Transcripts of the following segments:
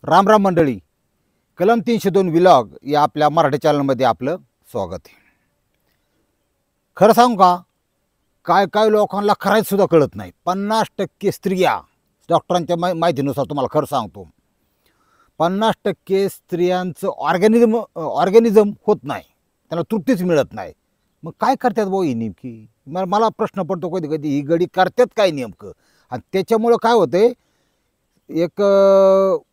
राम राम मंडळी. कलम 302 विलॉग या आपल्या मराठी चॅनलमध्ये आपलं स्वागत आहे. खरं सांगू का, काय काय लोकांना खरायच सुद्धा कळत नाही. 50% स्त्रिया, डॉक्टरांच्या माहितीनुसार तुम्हाला खरं सांगतो, 50% स्त्रियांचं ऑर्गॅनिझम होत नाही, त्यांना तृप्तीच मिळत नाही. मग काय करतात भाऊ ही नेमकी? मला प्रश्न पडतो कधी कधी, ही गडी करतात काय नेमकं? आणि त्याच्यामुळं काय होतंय, एक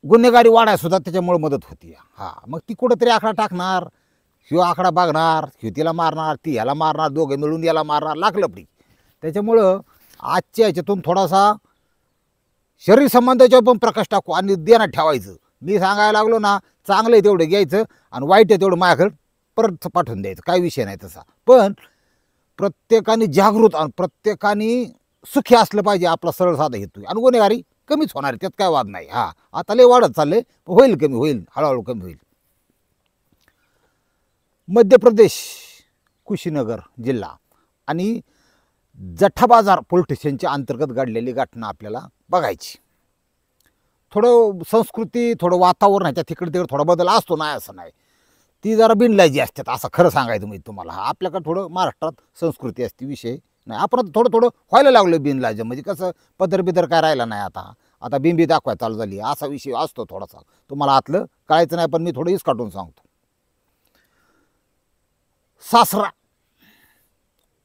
गुन्हेगारी वाढाय सुद्धा त्याच्यामुळे मदत होती. हां, मग ती कुठंतरी आकडा टाकणार, ह्यो आकडा बघणार, ह्यो तिला मारणार, ती ह्याला मारणार, दोघे मिळून याला मारणार, लागलपडी. त्याच्यामुळं आजच्या ह्याच्यातून थोडासा शरीर संबंधाच्यावर पण प्रकाश टाकू आणि देण्यात ठेवायचं. मी सांगायला लागलो ना, चांगलं आहे तेवढं घ्यायचं आणि वाईट आहे तेवढं माझ्याकडे परत पाठवून द्यायचं, काही विषय नाही तसा. पण प्रत्येकाने जागृत आणि प्रत्येकाने सुखी असलं पाहिजे, आपला सरळ साधा हेतू. आणि गुन्हेगारी कमीच होणार आहे, त्यात काय वाद नाही. हां, आता लय वाढत चाललंय, होईल कमी, होईल हळूहळू कमी होईल. मध्य प्रदेश, कुशीनगर जिल्हा आणि जठा बाजार पोलीस स्टेशनच्या अंतर्गत घडलेली घटना आपल्याला बघायची. थोडं संस्कृती, थोडं वातावरण ह्याच्या तिकडे तिकडे थोडा बदल असतो, नाही असं नाही. ती जरा बिनलाजी असतात, असं खरं सांगायचं म्हणजे तुम्हाला. आपल्याकडं थोडं महाराष्ट्रात संस्कृती असते, विषय नाही. आपण आता थोडं थोडं व्हायला लागलो बिनलाज, म्हणजे कसं पदर बिदर काय राहिला नाही. आता बिंबी दाखवायला चालू झाली, असा विषय असतो थोडासा. तुम्हाला आतलं कळायचं नाही, पण मी थोडं काढून सांगतो. सासरा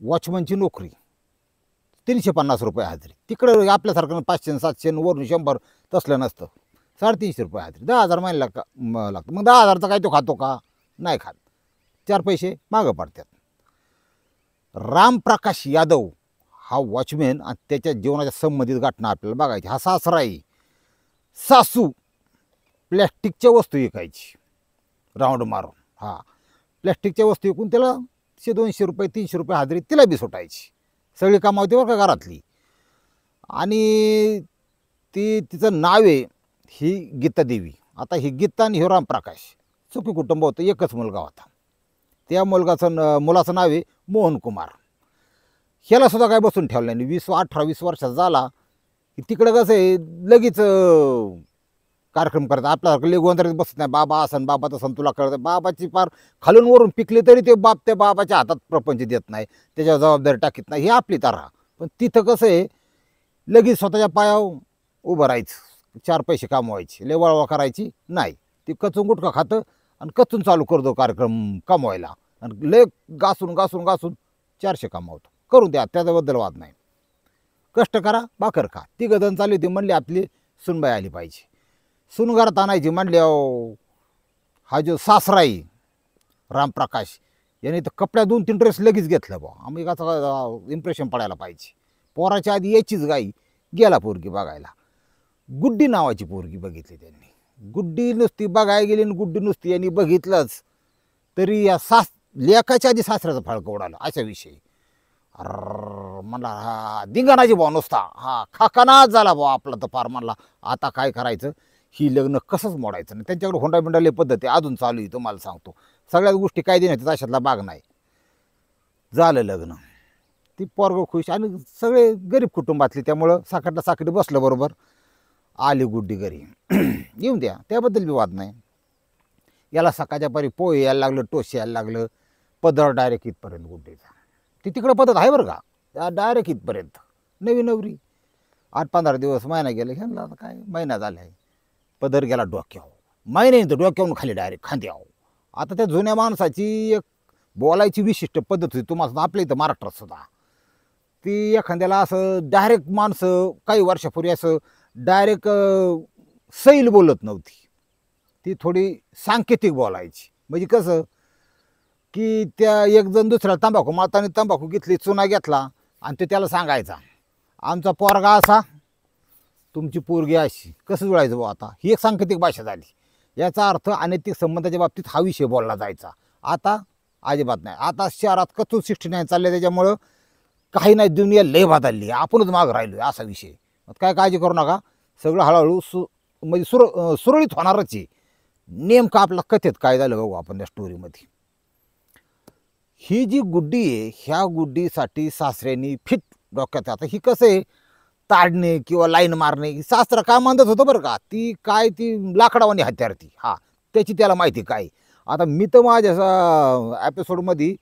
वॉचमनची नोकरी, 350 रुपये हजेरी. तिकडं आपल्यासारखं 500 700 वरून 100 तसलं नसतं. 350 रुपये हजेरी, 10,000 महिन्याला लागतं. मग 10,000चा काय तो खातो का? नाही खात. 4 पैसे मागं पडतात. रामप्रकाश यादव हा वॉचमॅन आणि त्याच्या जीवनाच्या संबंधित घटना आपल्याला बघायची. हा सासरा आहे. सासू प्लॅस्टिकच्या वस्तू विकायची राऊंड मारून. हा, प्लॅस्टिकच्या वस्तू विकून त्याला 100 200 रुपये 300 रुपये हजेरी तिला बी सुटायची. सगळी कामावती बरं का घरातली. आणि तिचं नाव आहे ही गीता देवी. आता ही गीता आणि ह्यो रामप्रकाश सुखी कुटुंब होतं, एकच मुलगा होता. त्या मुलाचं नाव आहे मोहन कुमार. ह्याला सुद्धा काय बसून ठेवलं नाही. 18-20 वर्षाचा झाला की तिकडं कसं आहे, लगेच कार्यक्रम करतात. आपल्यासारखं लेगोंदरीत बसत नाही. बाबा असन, बाबा तसं, तुला कळतं. बाबाची पार खालून वरून पिकले तरी ते बाप त्या बाबाच्या हातात प्रपंच देत नाही, त्याच्यावर जबाबदारी टाकीत नाही. ही आपली तऱ्हा. पण तिथं कसं आहे, लगेच स्वतःच्या पायावर उभं राहायचं, 4 पैसे कमवायचे, लय वळवा करायची नाही. ती कचून गुटखा खातं आणि कचून चालू करतो कार्यक्रम कमवायला. आणि लय घासून घासून घासून 400 कमावतो. करून द्या, त्याच्याबद्दल वाद नाही. कष्ट करा, भाकर खा. ती गदन चालू होती. म्हणली आपली सुनबाई आली पाहिजे. सून घरात आणायची म्हणले, हा जो सासरा आहे रामप्रकाश, याने तर कपड्या 2-3 ड्रेस लगेच घेतलं बा. आम्ही कसं इम्प्रेशन पडायला पाहिजे. पोराच्या आधी याचीच गाई गेला पोरगी बघायला. गुड्डी नावाची पोरगी बघितली त्यांनी. गुड्डी नुसती बघायला गेली आणि गुड्डी नुसती यांनी बघितलंच तरी या लेकाच्या आधी सासऱ्याचं फाळकं उडालं, अशा विषयी. मला हा धिंगाणाची भाऊ नुसता, हा खाकानाच झाला भाऊ आपला. तर फार म्हणला आता काय करायचं, ही लग्न कसंच मोडायचं नाही. त्यांच्याकडे होंडा बिंडाले पद्धती अजून चालू आहे, तुम्हाला सांगतो. सगळ्याच गोष्टी काय देण्यात अशातला भाग नाही. झालं लग्न, ती पोरगं खुश आणि सगळे गरीब कुटुंबातली, त्यामुळं साखरला साखरी बसलं बरोबर. आली गुड्डी घरी. येऊन द्या, त्याबद्दल बी वाद नाही. याला सकाळच्या पारी पोहे यायला लागलं, टोश यायला लागलं, पदर डायरेक्ट इथपर्यंत गुड्डीचा. ती तिकडं पद्धत आहे बरं का, डायरेक्ट इथपर्यंत. नवी नवरी 8-15 दिवस, महिना गेला. ह्यांना आता काय महिना झाला आहे, पदर गेला डोक्यावर. महिन्याने तर डोक्यावरून खाली डायरेक्ट खांद्यावर. आता त्या जुन्या माणसाची एक बोलायची विशिष्ट पद्धत होती, तुम्हाला आपल्या इथं महाराष्ट्रात सुद्धा. ती एखाद्याला असं डायरेक्ट, माणसं काही वर्षापूर्वी असं डायरेक्ट सैल बोलत नव्हती. ती थोडी सांकेतिक बोलायची. म्हणजे कसं की त्या एक जण दुसऱ्याला तंबाखू माताने तंबाखू घेतली, चुना घेतला आणि ते त्याला सांगायचा, आमचा पोरगा असा, तुमची पोरगी अशी. कसं जुळायचं बुवा आता? ही एक सांकेतिक भाषा झाली. याचा अर्थ अनैतिक संबंधाच्या बाबतीत हा विषय बोलला जायचा. आता अजिबात नाही. आता शहरात कचून 69 चालले, त्याच्यामुळं काही नाही, दुनिया लय बदलली, आपणच मागं राहिलो आहे, असा विषय. काय काळजी करू नका, सगळं हळूहळू म्हणजे सुरळीत होणारच आहे. नेमकं आपल्या कथेत काय झालं बघू आपण त्या स्टोरीमध्ये. ही जी गुड्डी आहे, ह्या गुड्डीसाठी सासऱ्यांनी फिट डोक्यात. आता ही कसं आहे, ताडणे किंवा लाईन मारणे शास्त्र काय मानत होतं बरं का. ती काय ती लाकडावानी हत्यार ती, हा त्याची त्याला माहिती काय. आता मी तर माझ्या एपिसोडमध्ये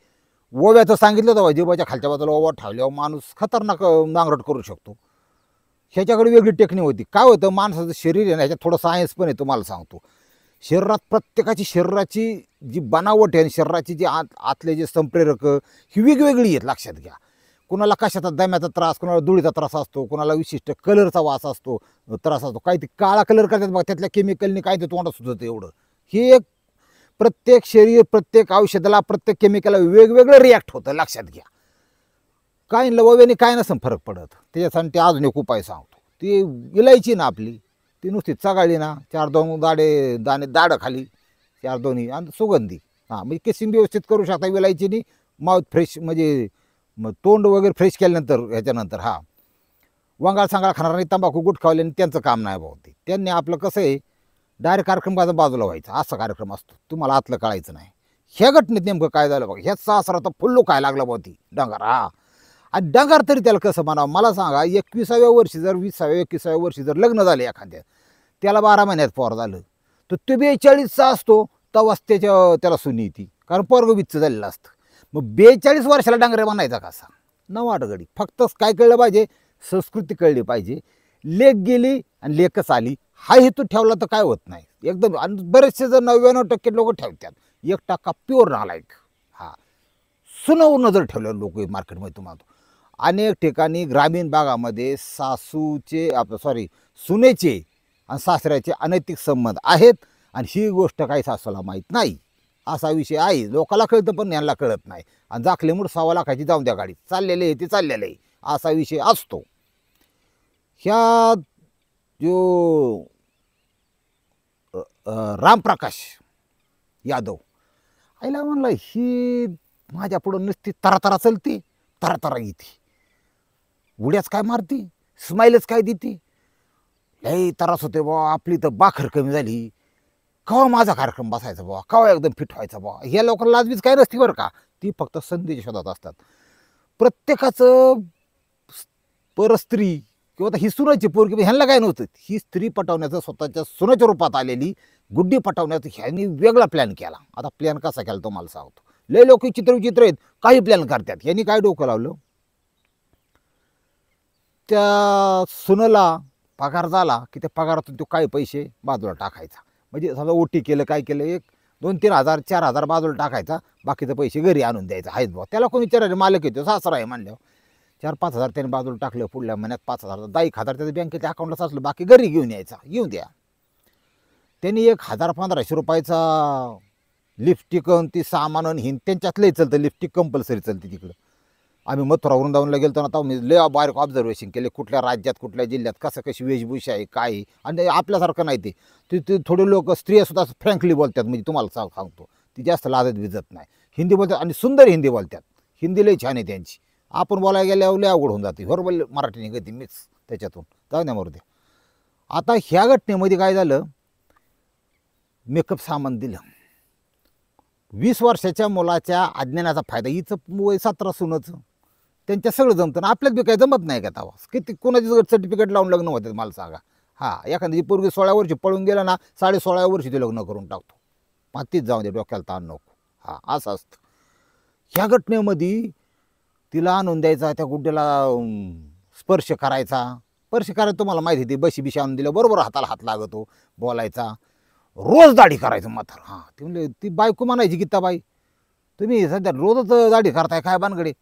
ओव्याचं सांगितलं होतं, जिबाच्या खालच्या बाजूला ओवा ठेवल्यावर माणूस खतरनाक नांगरट करू शकतो. ह्याच्याकडे वेगळी टेक्निक होती. काय होतं, माणसाचं शरीर आहे ना, ह्याच्यात थोडं सायन्स पण आहे. तुम्हाला सांगतो, शरीरात प्रत्येकाची शरीराची जी बनावट आहे आणि शरीराची जी आतले जे संप्रेरक ही वेगवेगळी आहेत, लक्षात घ्या. कुणाला कशाचा दम्याचा त्रास, कुणाला धुळीचा त्रास असतो, कुणाला विशिष्ट कलरचा वास असतो, त्रास असतो. काही ते काळा कलर करतात बघा, त्यातल्या केमिकलनी काय ते तोंडात सुचतं एवढं. हे एक प्रत्येक शरीर, प्रत्येक औषधाला, प्रत्येक केमिकलला वेगवेगळं रिॲक्ट होतं, लक्षात घ्या. काय लवव्याने काय नसं फरक पडत. त्याच्यासाठी ते अजून एक उपाय सांगतो. ती इलायची ना आपली, ती नुसती चगाळली ना, 4-2 दाणे दाडं खाली, 4 दोन्ही आणि सुगंधी, हां म्हणजे किसिंग व्यवस्थित करू शकता विलायचीनी. माउथ फ्रेश म्हणजे तोंड वगैरे फ्रेश केल्यानंतर ह्याच्यानंतर हा वंगाळ सांगाळ खाणारा तंबाखू गुटखावल्याने त्यांचं काम नाही भाऊ. ते त्यांनी आपलं कसं आहे, डायरेक्ट कार्यक्रम बाजूला व्हायचा, असा कार्यक्रम असतो. तुम्हाला आतलं कळायचं नाही. ह्या घटनेत नेमकं काय झालं बघा. ह्याच सासरा तर फुल्लो काय लागला बघ ती डंगार. हा आणि डंगार तरी त्याला कसं म्हणावं मला सांगा. 21व्या वर्षी जर 20व्या 21व्या वर्षी जर लग्न झाले एखाद्या, त्याला 12 महिन्यात पोर झालं, तर तो 42चा असतो तेव्हाच त्याला सुनी येते, कारण पोरग विच्च झालेलं असतं. मग 42 वर्षाला डांगरे म्हणायचा कसा. नवाट गडी. फक्त काय कळलं पाहिजे, संस्कृती कळली पाहिजे. लेक गेली आणि लेकच आली हा हेतू ठेवला तर काय होत नाही एकदम. आणि बरेचसे जर 99% लोक ठेवतात, 1% प्युअर नालायक. हा सुनावून नजर ठेवलं लोक मार्केटमध्ये. तुम्हाला अनेक ठिकाणी ग्रामीण भागामध्ये सुनेचे आणि सासऱ्याचे अनैतिक संबंध आहेत, आणि ही गोष्ट काही सासूला माहीत नाही. असा विषय आहे. लोकाला कळतं पण यांना कळत नाही. आणि जाखलेमूळ 6 लाखाची जाऊन द्या गाडी, चाललेले आहे ते चाललेलं आहे, असा विषय असतो. ह्या जो रामप्रकाश यादव आईला म्हणलं, ही माझ्या पुढं नुसती तरातरा चलते, तरातरा येते, उड्याच काय मारती, स्माईलच काय देते, लई त्रास होते बुवा. आपली तर बाखर कमी झाली, केव्हा माझा कार्यक्रम बसायचा बुवा, केव्हा एकदम फिट व्हायचा बुवा. ह्या लोकांना लाजबीज काय नसती बरं का. ती फक्त संधीच्या शोधात असतात. प्रत्येकाचं परस्त्री किंवा ही सुनाची पोरगी ह्यांना काय नव्हतं. ही स्त्री पटवण्याचं स्वतःच्या सुनाच्या रूपात आलेली गुड्डी पटवण्याचं ह्यांनी वेगळा प्लॅन केला. आता प्लॅन कसा केला तो मला सांगतो. लय लोक चित्रविचित्र आहेत, काही प्लॅन करतात. ह्यांनी काय डोकं लावलं, त्या सुनेला पगार झाला की त्या पगारातून तो काही पैसे बाजूला टाकायचा. म्हणजे समजा ओटी केलं, काय केलं, 1-2-3 हजार 4 हजार बाजूला टाकायचा, बाकीचे पैसे घरी आणून द्यायचा. आहेत बुवा. त्याला कोणी विचारायचं, मालक येतो सासरा आहे म्हणल्यावर 4-5 हजार त्याने बाजूला टाकलं. पुढल्या महिन्यात 5 हजार 10,000 त्याच्या बँकेच्या अकाउंटला असलं, बाकी घरी घेऊन यायचा. येऊन द्या. त्यांनी 1,000-1,500 रुपयाचा लिपस्टिक ती सामान हिन त्यांच्यात लय चलतं. लिपस्टिक कंपल्सरी चलते तिकडं. आम्ही मथुरा वृंदावनला गेलो ना, तेव्हा मी लय बारीक ऑब्झर्वेशन केले, कुठल्या राज्यात कुठल्या जिल्ह्यात कसं कशी वेशभूषा आहे काय आहे. आणि आपल्यासारखं नाही ते थोडे लोक स्त्रिया सुद्धा फ्रँकली बोलतात. म्हणजे तुम्हाला सांगतो, ती जास्त लाजत विजत नाही. हिंदी बोलतात आणि सुंदर हिंदी बोलतात. हिंदी लय छान आहे त्यांची. आपण बोलायला गेल्यावर लय अवघड होऊन जाते. बरोबर मराठी निघते मिक्स त्याच्यातून. जाऊ द्या मरू द्या. आता ह्या घटनेमध्ये काय झालं, मेकअप सामान दिलं. 20 वर्षाच्या मुलाच्या अज्ञानाचा फायदा. हिचं वय 17 सुनचं, त्यांच्या सगळं जमतं ना. आपल्यात बी काही जमत नाही का तवा. किती कोणाची सर्टिफिकेट लावून लग्न होते मला सांगा. हां एखाद्याची पोरगी 16 वर्षी पळून गेला ना, 16.5 वर्षी ते लग्न करून टाकतो. मातीच जाऊन दे, डोक्याला ताण नको. हां असं असतं. ह्या घटनेमध्ये तिला आणून द्यायचा, त्या गुड्ड्याला स्पर्श करायचा. स्पर्श करायला तुम्हाला माहिती आहे, ती बशी बिशी आणून दिलं बरोबर हाताला हात लागतो, बोलायचा. रोज दाढी करायचं म्हातार. हां ती म्हणले, ती बायको म्हणायची गीताबाई, तुम्ही सध्या रोजच दाढी करताय काय बानगडे.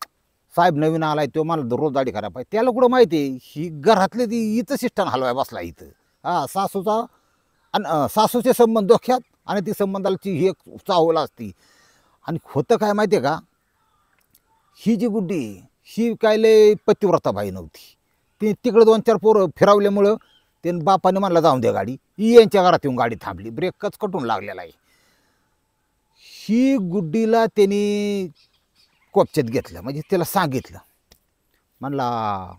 साहेब नवीन आलाय तो मला रोज दाढी करायला पाहिजे. त्याला कुठं माहिती आहे, ही घरातले ती हिचं शिष्टन हलवाय बसला इथं. हां सासूचा आणि सासूचे संबंध डोक्यात, आणि ती संबंधाची ही एक चाहूल असती. आणि होतं काय माहिती आहे का, ही जी गुड्डी ही काय लय पतिव्रता बाई नव्हती. ती तिकडं 2-4 पोरं फिरवल्यामुळं ते बापाने म्हणला जाऊन द्या गाडी. ही यांच्या घरात येऊन गाडी थांबली, ब्रेकच कटून लागलेला आहे. ही गुड्डीला त्यांनी कोपच्यात घेतलं, म्हणजे त्याला सांगितलं. म्हणला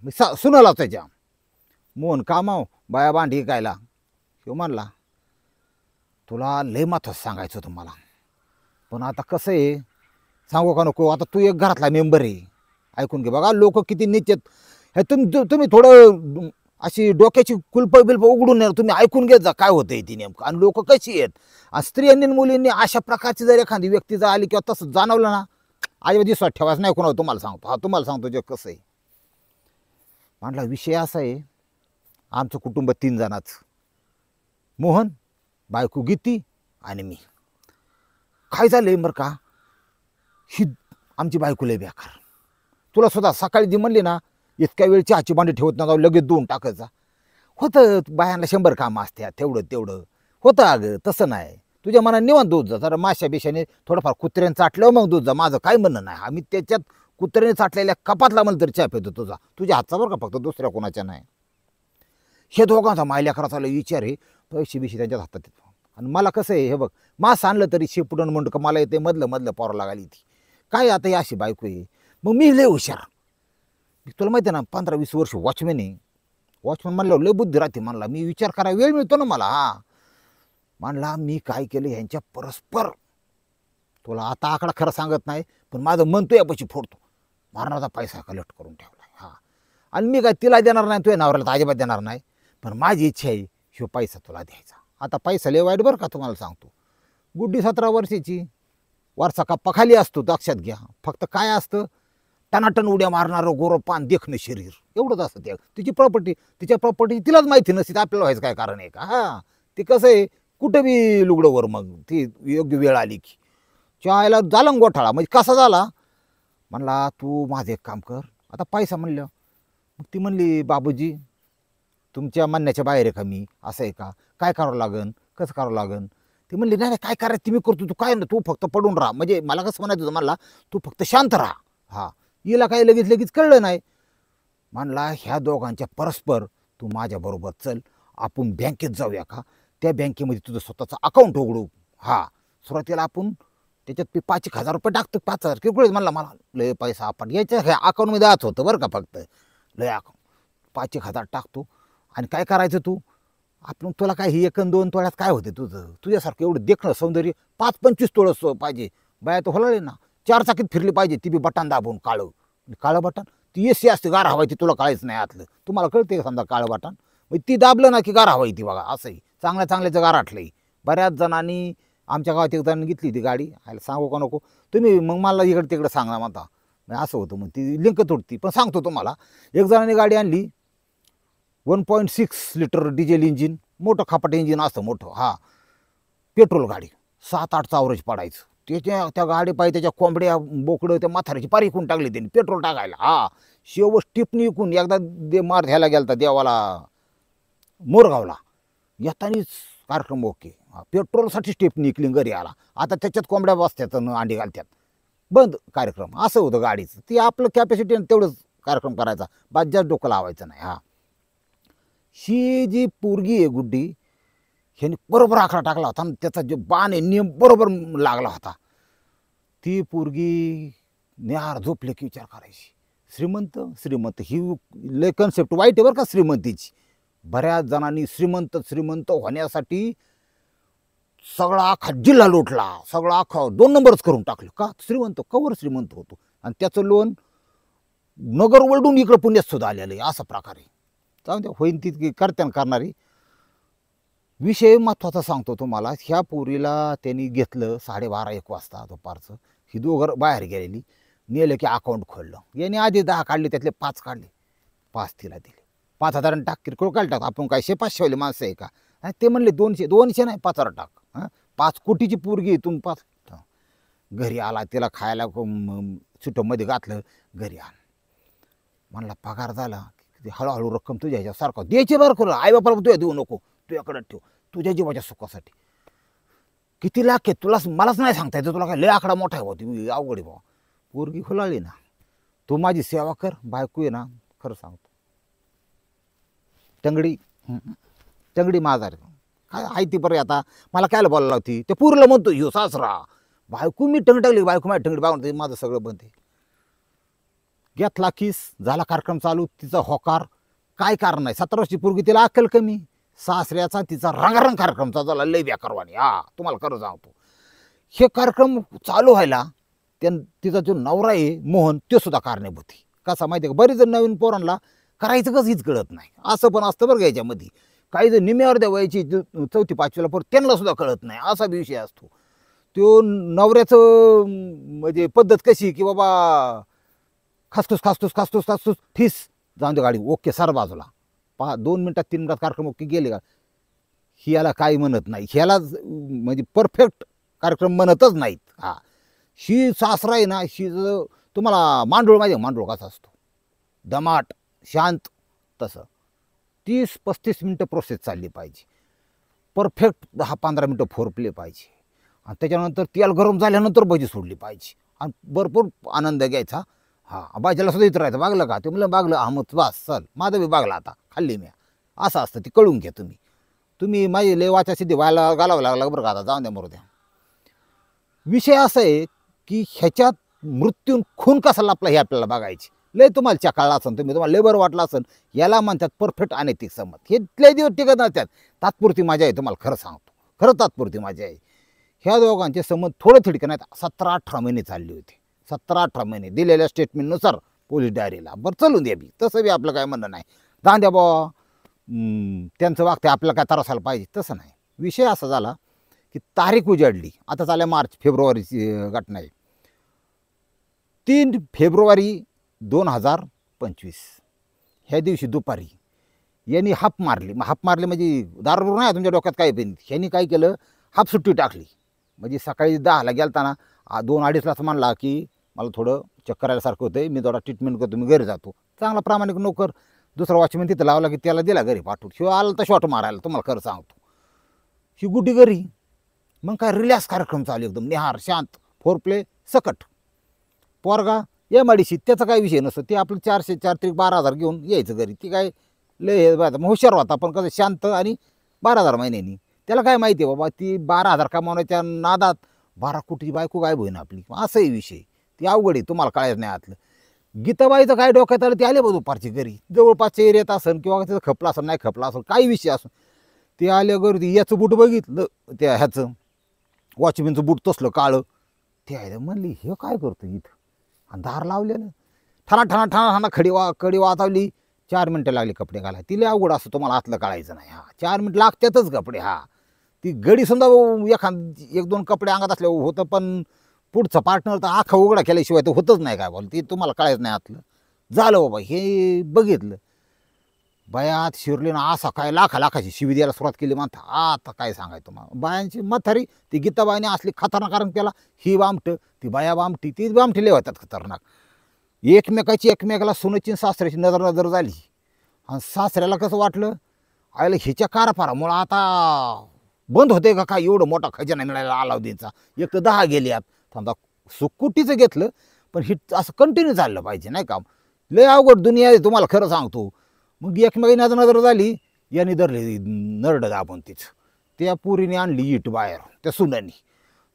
मी सुनाला त्याच्या मोहन कामाव बाया भांडी कायला. तो म्हणला तुला लय महत्त्वाचं सांगायचं होतं मला, पण आता कसं आहे सांगू का नको. आता तू एक घरातला मेंबर आहे, ऐकून घे. बघा लोक किती नीच आहेत. तुम्ही थोडं अशी डोक्याची कुलप बिल्प उघडून नाही, तुम्ही ऐकून घेत जा काय होतंय ती नेमकं आणि लोक कशी आहेत. आणि स्त्रियांनी आणि मुलींनी अशा प्रकारची जर एखादी व्यक्ती जर आली किंवा तसं जाणवलं ना, आजीबात विश्वास ठेवायचं नाही कोणावर. तुम्हाला सांगतो, हा तुम्हाला सांगतो जे कसं आहे. म्हणला विषय असा आहे, आमचं कुटुंब 3 जणाचं, मोहन, बायको गीती आणि मी. काय झालंय बरं का, ही आमची बायको लय बेकार. तुला सुद्धा सकाळी जी म्हणली ना, इतक्या वेळ चहाची भांडी ठेवत नका, लगेच 2 टाकायचा. होतं बायांना 100 कामं असतात, तेवढं होतं. अगं तसं नाही, तुझ्या मनाने निवांत दूध जा. जरा माश्या बिशाने थोडंफार कुत्र्याने चाटलं मग दूध जा, माझं काय म्हणणं नाही. आम्ही त्याच्यात कुत्र्याने चाटलेल्या कपातला म्हणलं तरी चहा पितो तुझा, तुझ्या हातचा बरं का, फक्त दुसऱ्या कोणाच्या नाही. हे दोघांचा मायल्या करायचा विचार आहे, पैसे बिशे त्यांच्याच हातात येतो. आणि मला कसं आहे, हे बघ, मास आणलं तरी शेपुटून म्हणतो का मला येते मधलं पोरा लागाली ती काय. आता ही अशी बायको आहे. मग मी लय हुशार, तुला माहिती आहे ना, 15-20 वर्ष वॉचमॅन आहे. वॉचमॅन म्हणलं लय बुद्धी राहते. म्हणला मी विचार करायला वेळ मिळतो ना मला. हा म्हणला मी काय केलं, ह्यांच्या परस्पर, तुला आता आकडा खरं सांगत नाही, पण माझं मन तू यापाशी फोडतो, मारणाचा पैसा कलेक्ट करून ठेवलाय. हा आणि मी काय तिला देणार नाही, तुझ्या नवऱ्याला अजिबात देणार नाही, पण माझी इच्छा आहे ह्यो पैसा तुला द्यायचा. आता पैसा लय वाईट बरं का, तुम्हाला सांगतो. गुड्डी 17 वर्षाची, वरचा कप्पा खाली असतो, लक्षात घ्या. फक्त काय असतं, टनाटन उड्या मारणारं गोरं पान देखणं शरीर, एवढंच असतं. त्या तिची प्रॉपर्टी, तिच्या प्रॉपर्टी तिलाच माहिती नसते, आपल्याला व्हायचं काय कारण आहे का. हां ती कसं आहे, कुठं बी लुगडंवर, मग ती योग्य वेळ आली की चायला झाला गोठाळा. म्हणजे कसा झाला, म्हणला तू माझं एक काम कर, आता पैसा म्हणलं. मग ती म्हणली बाबूजी तुमच्या म्हणण्याच्या बाहेर आहे का मी, असं आहे का, काय करावं लागन, कसं करावं लागन. ती म्हणली नाही काय करायचं ती मी करतो, तू काय ना, तू फक्त पडून राहा. म्हणजे मला कसं म्हणायचं होतं, म्हणला तू फक्त शांत राहा. हा हिला काही लगेच कळलं नाही. म्हणला ह्या दोघांच्या परस्पर तू माझ्याबरोबर चल, आपण बँकेत जाऊया का, त्या बँकेमध्ये तुझं स्वतःचं अकाउंट उघडू. हा सुरुवातीला आपण त्याच्यात 5,000 रुपये टाकतो, 5,000 किरकोळ. म्हणला मला लय पैसा आपण याच्या ह्या अकाउंटमध्ये आत होतं बरं का, फक्त लय अकाउंट 5,000 टाकतो. आणि काय करायचं तू, आपण तुला काय ही 1-2 तोळ्यात काय होते तुझं, तुझ्यासारखं एवढं देखणं सौंदर्य 5-25 तोळं पाहिजे. बाया तर होलाळे ना, 4 चाकीत फिरली पाहिजे, ती बी बटन दाबून काळं बटन. ती एसी असते गार हवायची, तुला कळायचं नाही आतलं. तुम्हाला कळते समजा काळं बटन, मग ती दाबलं ना की गार हवाय ती बघा. असंही चांगल्याचं गार आटलंही. बऱ्याच जणांनी आमच्या गावात एक जणांनी घेतली ती गाडी, आयला सांगू का नको तुम्ही, मग मला इकडे तिकडे सांगा म्हणता. मग असं होतं, मग ती लिंक तुटती. पण सांगतो तुम्हाला, एक जणांनी गाडी आणली 1.6 लिटर डिझेल इंजिन, मोठं खापाट इंजिन असतं मोठं. हा पेट्रोल गाडी, 7-8 चा पडायचं. त्या गाडी पाहिजे, त्याच्या कोंबड्या बोकडं त्या म्हाताऱ्याची पारी इकून टाकली त्यांनी पेट्रोल टाकायला. हा शेव टिपणी इकून एकदा मार घ्यायला गेला देवाला मोरगावला, येतानीच कार्यक्रम ओके. पेट्रोलसाठी स्टेपनी इकली, घरी आला. आता त्याच्यात कोंबड्या बसतात अंडी घालतात, बंद कार्यक्रम. असं होतं गाडीचं. ती आपलं कॅपॅसिटी तेवढंच कार्यक्रम करायचा, बाजात डोकं लावायचं नाही. हा ही जी पोरगी आहे गुड्डी, ह्याने बरोबर आकडा टाकला होता आणि त्याचा जो बाण आहे नियम बरोबर लागला होता. ती पोरगी निहार झोपले की विचार करायची, श्रीमंत ही लय कन्सेप्ट वाईट आहे बरं का श्रीमंतीची. बऱ्याच जणांनी श्रीमंत होण्यासाठी सगळा अख्खा जिल्हा लोटला, सगळा अख्खा 2 नंबरच करून टाकलं. का कवर श्रीमंत होतो, आणि त्याचं लोन नगर वळडून इकडं पुण्यात सुद्धा आलेलं आहे. असा प्रकारे जाऊन द्या, होईन तितकी करणारी. विषय महत्त्वाचा सांगतो तुम्हाला. ह्या पोरीला त्यांनी घेतलं 12:30-1 वाजता दुपारचं. ही दोघं बाहेर गेलेली, नेलं की अकाउंट खोललं. याने आधी 10 काढले, त्यातले 5 काढले, 5 तिला दिले. 5,000 टाक, किरकोळ काय टाक, आपण काय 500 माणसं आहे का. ते म्हणले 200 नाही 5,000 टाक. 5 कोटीची पोरगी आहे, तुम्ही 5. घरी आला, तिला खायला सुटमध्ये घातलं, घरी आण. म्हणला पगार झाला, हळूहळू रक्कम तुझ्या ह्याच्यासारखं द्यायची बरं करून, आई बापाला तुझ्या देऊ नको, तुझ्याकडे ठेव, तुझ्या जीवाच्या सुखासाठी. किती लाख आहे तुला मलाच नाही सांगता येतं, तुला काय लय आकडा मोठा आहे होती, अवघड आहे बाबा. पोरगी खुलाळी ना, तू माझी सेवा कर, बायको आहे ना, खरं सांगतो टंगडी माझा काय आहे ती बरं. आता मला कायला बोलायला होती, ते पुरीला म्हणतो ह्यो सासरा, बायको मी टाकली, बायको माझी टंगडी बागून माझं सगळं बंद आहे. घेतला किस, झाला कार्यक्रम चालू. तिचा होकार काय कारण नाही, 17 वर्षाची पोरगी, तिला अक्कल कमी. सासऱ्याचा तिचा रंगारंग कार्यक्रमचा झाला, लय बेकारवाणी. हा तुम्हाला खरं सांगतो, हे कार्यक्रम चालू व्हायला तिचा जो नवरा आहे मोहन, तो सुद्धा कारणीभूत आहे. कसा माहिती आहे का, बरीच नवीन पोरांना करायचं कसं हीच कळत नाही. असं पण असतं बरं का याच्यामध्ये. काही जण निम्यावर द्या वयाची 4थी 5वीला पण त्यांना सुद्धा कळत नाही, असा बी विषय असतो. तो नवऱ्याचं म्हणजे पद्धत कशी की बाबा खासतूस खासतूस खासतूस खासतूस ठीस जाऊन दे गाडी ओके सर बाजूला 2 मिनिटात 3 मिनिटात कार्यक्रम ओके गेले का. ही याला काही म्हणत नाही, ह्याला म्हणजे परफेक्ट कार्यक्रम म्हणतच नाहीत. हा ही सासरा आहे ना, ही तुम्हाला मांडूळ माहिती आहे, मांडूळ कसा असतो दमाट शांत, तसं 30-35 मिनटं प्रोसेस चालली पाहिजे. परफेक्ट 10-15 मिनटं फोर प्ले पाहिजे आणि त्याच्यानंतर तेल गरम झाल्यानंतर भजी सोडली पाहिजे आणि भरपूर आनंद घ्यायचा. हां बाजीला सुद्धा इथं राहायचं. बागलं का ते म्हणलं बागलं हा मग बस चल माझं बी बागलं आता खाल्ली मी. असं असतं ते कळून घ्या तुम्ही. तुम्ही माझी लय वाचा सिद्धी व्हायला घालावं लागला बरं का. आता जाऊन द्या मरू द्या. विषय असा आहे की ह्याच्यात मृत्यू खून कसा लापला हे आपल्याला बघायचे. लय तुम्हाला चकाळला असेल, तुम्ही तुम्हाला लय बरं वाटलं असेल. याला म्हणतात परफेक्ट अनैतिक संमत. हे लय दिवस टिकत नसतात. तात्पुरती मजा आहे, तुम्हाला खरं सांगतो, खरं तात्पुरती मजा आहे. ह्या दोघांचे संमत थोडं थिडकं नाहीत 17-18 महिने चालले होते. 17-18 महिने दिलेल्या स्टेटमेंटनुसार पोलीस डायरीला. बरं चलून द्या बी, तसं बी आपलं काय म्हणणं नाही. जाऊन द्या बुवा त्यांचं वागते आपल्याला काय त्रासाला पाहिजे तसं नाही. विषय असा झाला की तारीख उजाडली. आता चालल्या मार्च फेब्रुवारीची घटना आहे. 3 फेब्रुवारी 2025 ह्या दिवशी दुपारी यांनी हाप मारली. हाप मारली म्हणजे दारू नाही तुमच्या डोक्यात काय पण. ह्यांनी काय केलं, हाफ सुट्टी टाकली. म्हणजे सकाळी 10ला गेलताना 2-2:30ला असं म्हणला की मला थोडं चक्कर आल्यासारखं होतं, मी थोडा ट्रीटमेंट करतो, मी घरी जातो. चांगला प्रामाणिक नोकर. दुसरा वॉचमॅन तिथं लावला की त्याला दिला घरी पाठवून. शिवाय आला तर शॉट मारायला, तुम्हाला खरं सांगतो. ही गुड्डी घरी. मग काय रिलॅक्स कार्यक्रम चालू एकदम निहार शांत फोर प्ले सकट. पोरगा MIDC त्याचा काही विषय नसतो. ते आपलं 400-4-12,000 घेऊन यायचं घरी. ती काय लय हुशार होता पण कसं शांत आणि 12,000 महिन्यांनी. त्याला काय माहिती आहे बाबा ती 12,000 कमावण्याच्या नादात 12 कोटीची बायको गायब होईन आपली. असंही विषय ती अवघड आहे, तुम्हाला कळायचं नाही आतलं. गीताबाईचं काय डोक्यात आलं ते आले बा दुपारची घरी. जवळपासच्या एरियात असेल किंवा त्याचं खपला असेल नाही खपला असेल काही विषय असेल. ते आल्या घरी याचं बूट बघितलं, त्या ह्याचं वॉचमॅनचं बूट तसलं काळं. ते आहे म्हणली हे काय करतो इथं, आणि दार लावलेलं. ठाणा ठाणा ठाणा ठाणा कडी वाजवली. 4 मिनटं लागली कपडे घालाय. तिला अवघड असं तुम्हाला आतलं कळायचं नाही. हा 4 मिनिट लागतातच कपडे. हा ती गडी सुद्धा एखाद 1-2 कपडे अंगात असले होतं, पण पुढचं पार्टनर तर आखा उघडा केल्याशिवाय तर होतच नाही काय बोल. ती तुम्हाला कळायचं नाही आतलं. झालं बाबा हे बघितलं. बायात शिरलीनं असा काय लाखाची शिवी द्यायला सुरुवात केली म्हणता. आता काय सांगायचं मग बायांची म्हातारी. ती गीताबाईने असली खतरनाक कारण केला. ही बामट ती बाया बामटी ती बामटी लय होतात खतरनाक. एकमेकाला सुनेची सासऱ्याची नजर झाली. आणि सासऱ्याला कसं वाटलं आयला हिच्या कारभारामुळं आता बंद होते का काय, एवढं मोठा खजाना मिळायला अलाउद्दीनचा. एक तर 10 गेली आत. समजा सुकुटीचं घेतलं पण ही असं कंटिन्यू चाललं पाहिजे नाही का. लय अवघड दुनिया आहे तुम्हाला खरं सांगतो. मग एकमेकांना नजर झाली. याने धरली नरड दाबून तिचं. त्या पुरीने आणली इट बाहेर त्या सुनांनी.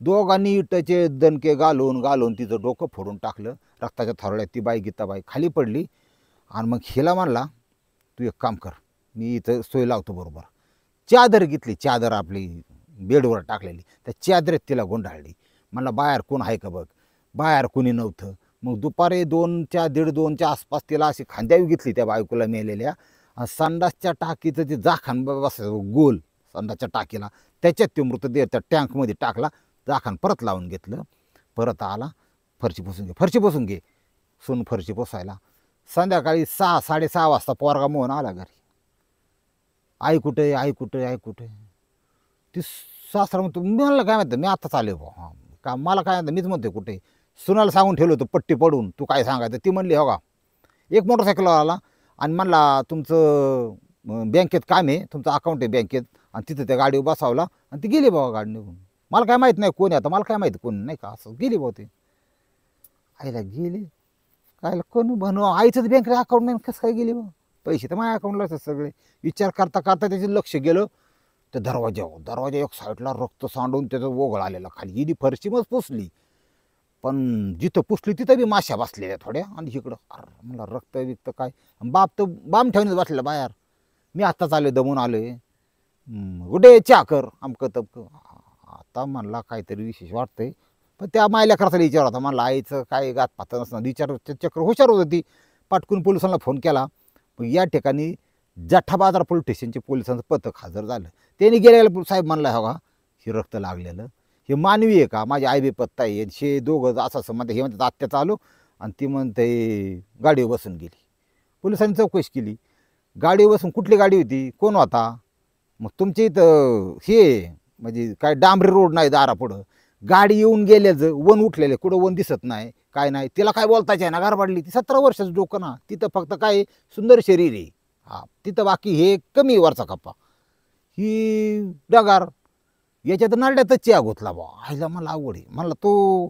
दोघांनी इटाचे दणके घालून तिचं डोकं फोडून टाकलं. रक्ताच्या थारोळ्यात ती बाई गीताबाई खाली पडली. आणि मग हिला म्हणला तू एक काम कर, मी इथं सोय लावतो बरोबर. चादर घेतली, चादर आपली बेडवर टाकलेली, त्या चादरीत तिला गुंडाळली. म्हणला बाहेर कोण आहे का बघ. बाहेर कोणी नव्हतं. मग दुपारी 2-1:30-2च्या आसपास तिला अशी खांद्यावी घेतली त्या बायकोला मेलेल्या. संडासच्या टाकीचं ते जाखण बसायचं गोल संडासच्या टाकीला, त्याच्यात ते मृतदेह त्या टँकमध्ये टाकला. जाखण परत लावून घेतलं. परत आला. फरशी पुसून घे सून फरशी पुसायला. संध्याकाळी 6-6:30 वाजता पोरगा मोहन आला घरी. आई कुठे. ती सासरा म्हणतो मला काय म्हणतं मी आत्ताच आले बा. हां का मला काय म्हणतं मीच म्हणते कुठे. सुनाला सांगून ठेवलं होतं पट्टी पडून तू काय सांगायचं. ती म्हणली हो का. एक मोटरसायकलवर आला आणि म्हणला तुमचं बँकेत काम आहे, तुमचं अकाउंट आहे बँकेत, आणि तिथं त्या गाडीवर बसावला आणि ती गेली बाबा गाडी निघून. मला काय माहीत नाही कोण आहे आता, मला काय माहिती कोण नाही का. असं गेली बाबा ते. आईला गेली काय कोण बनव आईचं बँकेत अकाउंट नाही कसं काय गेली बा. पैसे तर माझ्या अकाउंटलाच सगळे. विचार करता त्याचे लक्ष गेलं त्या दरवाजा एक साईडला रक्त सांडून त्याचं ओघळ आलेला खाली. गेली फरशी मग पुसली, पण जिथं पुसली तिथं बी माश्या बसलेल्या थोड्या. आणि इकडं मला रक्त विक्त काय. बाप तर बाम ठेवूनच बसलेला बाहेर. मी आत्ताच आले दमून आलोय. कुठे चहा कर आमकं तमकं. आता म्हणला काहीतरी विशेष वाटतंय. पण त्या मायल्या करता विचार होता. म्हणला आईचं काय गात पाहता नसणार विचार चक्र हुशार होतं ती. पाटकून पोलिसांना फोन केला. मग या ठिकाणी जठा बाजार पोलीस स्टेशनचे पोलिसांचं पथक हजर झालं. त्यांनी गेलेला साहेब म्हणला हवा हे रक्त लागलेलं हे मानवी आहे का, माझी आई बेपत्ता आहे, हे दोघं असं म्हणते, हे म्हणतात आत्याचं आलो आणि ती म्हणते गाडीवर बसून गेली. पोलिसांनी चौकशी केली, गाडीवर बसून कुठली गाडी होती, कोण होता, मग तुमची इथं हे म्हणजे काय डांबरी रोड नाही दारापुढं, गाडी येऊन गेल्याचं वन उठलेलं कुठं वन दिसत नाही काय नाही, तिला काय बोलतायचं आहे ना, गारबाडली ती 17 वर्षाचं डोकं ना, तिथं फक्त काय सुंदर शरीर आहे हा, तिथं बाकी हे कमी वरचा कप्पा, ही डगार याच्यात नारड्यातच चिया घुतला बा. आईला मला आवड आहे, म्हणलं तो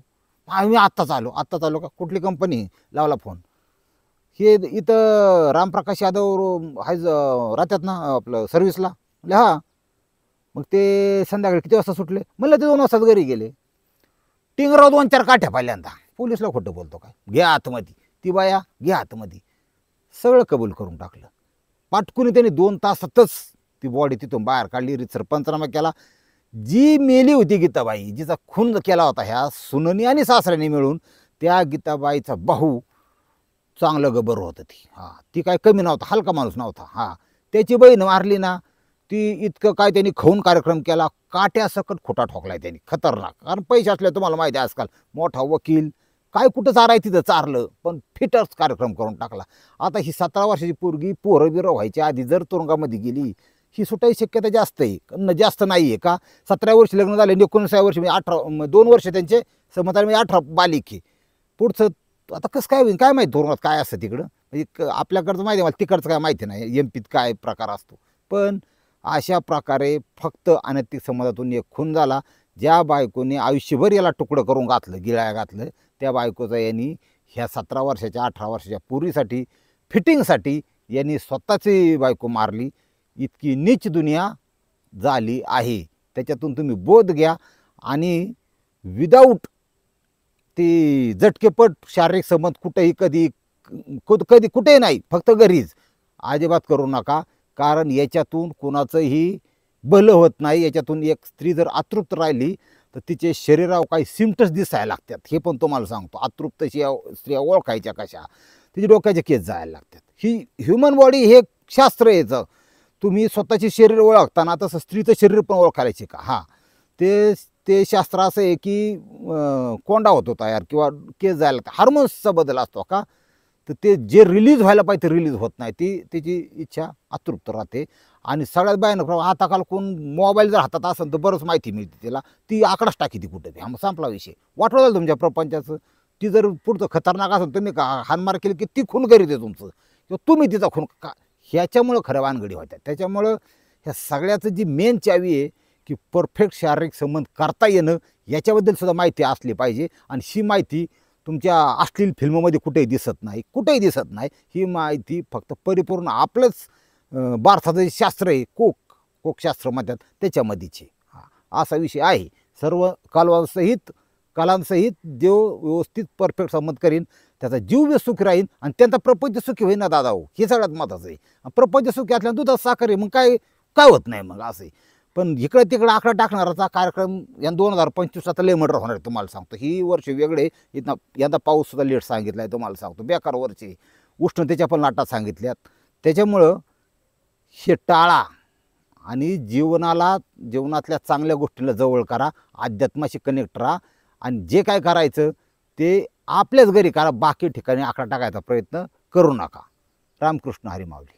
मी आत्ताच आलो का, कुठली कंपनी, लावला फोन, हे इथं रामप्रकाश यादव हाय राहतात ना आपलं सर्व्हिसला, म्हणजे हा, मग ते संध्याकाळी किती वाजता सुटले, म्हणलं ते 2 वाजता घरी गेले. टिंगराव 2-4 काठ्या पहिल्यांदा, पोलिसला खोटं बोलतो काय, घ्या आतमध्ये, ती बाया घ्या आतमध्ये, सगळं कबूल करून टाकलं. पाटकुनी त्यांनी 2 तासातच ती बॉडी तिथून बाहेर काढली, रितसर पंचनामा केला. जी मेली होती गीताबाई, जिचा खून केला होता ह्या सुननी आणि सासऱ्याने मिळून, त्या गीताबाईचा भाऊ चांगलं गबर होतं ती, हा, ती काय कमी नव्हता, हलका माणूस नव्हता, हा, त्याची बहीण मारली ना, ती इतकं काय त्यांनी खाऊन कार्यक्रम केला, काट्यासकट खोटा ठोकलाय त्यांनी, खतरनाक, कारण पैसे असले तुम्हाला माहिती आहे आजकाल, मोठा वकील काय कुठं चाराय तिथं चारलं, पण फिटच कार्यक्रम करून टाकला. आता ही 17 वर्षाची पोरगी पोरं बिरं व्हायच्या आधी जर तुरुंगामध्ये गेली, ही सुटायची शक्यता जास्त आहे, जास्त नाही आहे का, 17 वर्ष लग्न झाले, 19 वर्ष म्हणजे 18, 2 वर्ष त्यांचे समताला म्हणजे 18 बालिक आहे, पुढचं आता कसं काय होईल काय माहिती, तुरुंगात काय असतं तिकडं, म्हणजे आपल्याकडचं माहिती आहे मला, तिकडचं काय माहिती नाही, एमपीत काय प्रकार असतो. पण अशा प्रकारे फक्त अनैतिक समाजातून एक खून झाला, ज्या बायकोने आयुष्यभर याला तुकडं करून घातलं, गिळाया घातलं, त्या बायकोचा यांनी ह्या 17 वर्षाच्या 18 वर्षाच्या पूर्वीसाठी फिटिंगसाठी यांनी स्वतःची बायको मारली. इतकी नीच दुनिया झाली आहे, त्याच्यातून तुम्ही बोध घ्या आणि विदाऊट ती झटकेपट शारीरिक संबंध कुठेही कधी कुठेही नाही, फक्त घरीच अजिबात करू नका, कारण याच्यातून कोणाचंही भलं होत नाही. याच्यातून एक स्त्री जर अतृप्त राहिली तर तिचे शरीरावर काही सिम्पटम्स दिसायला लागतात, हे पण तुम्हाला सांगतो. अतृप्त स्त्रिया ओळखायच्या कशा, तिचे डोक्याचे केस जायला लागतात. ही ह्युमन बॉडी हे शास्त्र याचं, तुम्ही स्वतःचे शरीर ओळखताना तसं स्त्रीचं शरीर पण ओळखायला शिका. हां, ते शास्त्र असं आहे की कोंडा होतो तयार किंवा केस जायला लागतात, हार्मोन्सचा बदल असतो का, तर ते जे रिलीज व्हायला पाहिजे ते रिलीज होत नाही, त्याची इच्छा अतृप्त राहते. आणि सगळ्यात भयानक आता काल कोण मोबाईल जर हातात असेल तर बरंच माहिती मिळते त्याला, ती आकडाच टाकी ती कुठं, हा मग संपला विषय, वाटलं झालं तुमच्या प्रपंचाचं. ती जर पुढचं खतरनाक असेल, तुम्ही का हानमार केली की ती खून करीत आहे तुमचं, किंवा तुम्ही तिचा खून का, ह्याच्यामुळं खऱ्या वानगडी होत्या. त्याच्यामुळं ह्या सगळ्याचं जी मेन चावी आहे की परफेक्ट शारीरिक संबंध करता येणं, याच्याबद्दल सुद्धा माहिती असली पाहिजे. आणि ही माहिती तुमच्या अश्लील फिल्ममध्ये कुठेही दिसत नाही, ही माहिती फक्त परिपूर्ण आपलंच भारताचं शास्त्र आहे, कोकशास्त्र म्हणतात, त्याच्यामध्येचे हा असा विषय आहे. सर्व कलांसहित देव व्यवस्थित परफेक्ट संबंध करीन, त्याचा जीव सुखी राहीन आणि त्यांचा प्रपंच सुखी होईन ना दादा हो, हे सगळ्यात महत्त्वाचं आहे. प्रपंच सुखी असल्यानं दुधात साखर आहे, मग काय होत नाही मग असं आहे. पण इकडं तिकडं आकडा टाकणाराचा कार्यक्रम या 2025 आता लय मर्डर होणार आहे तुम्हाला सांगतो. ही वर्ष वेगळे, यंदा पाऊससुद्धा लेट सांगितला आहे तुम्हाला सांगतो, बेकार वरचे उष्णतेच्या पण लाटा सांगितल्यात. त्याच्यामुळं हे टाळा आणि जीवनातल्या चांगल्या गोष्टीला जवळ करा, अध्यात्माशी कनेक्ट राहा आणि जे काय करायचं ते आपल्याच घरी करा, बाकी ठिकाणी आकडा टाकायचा प्रयत्न करू नका. रामकृष्ण हरी माऊली.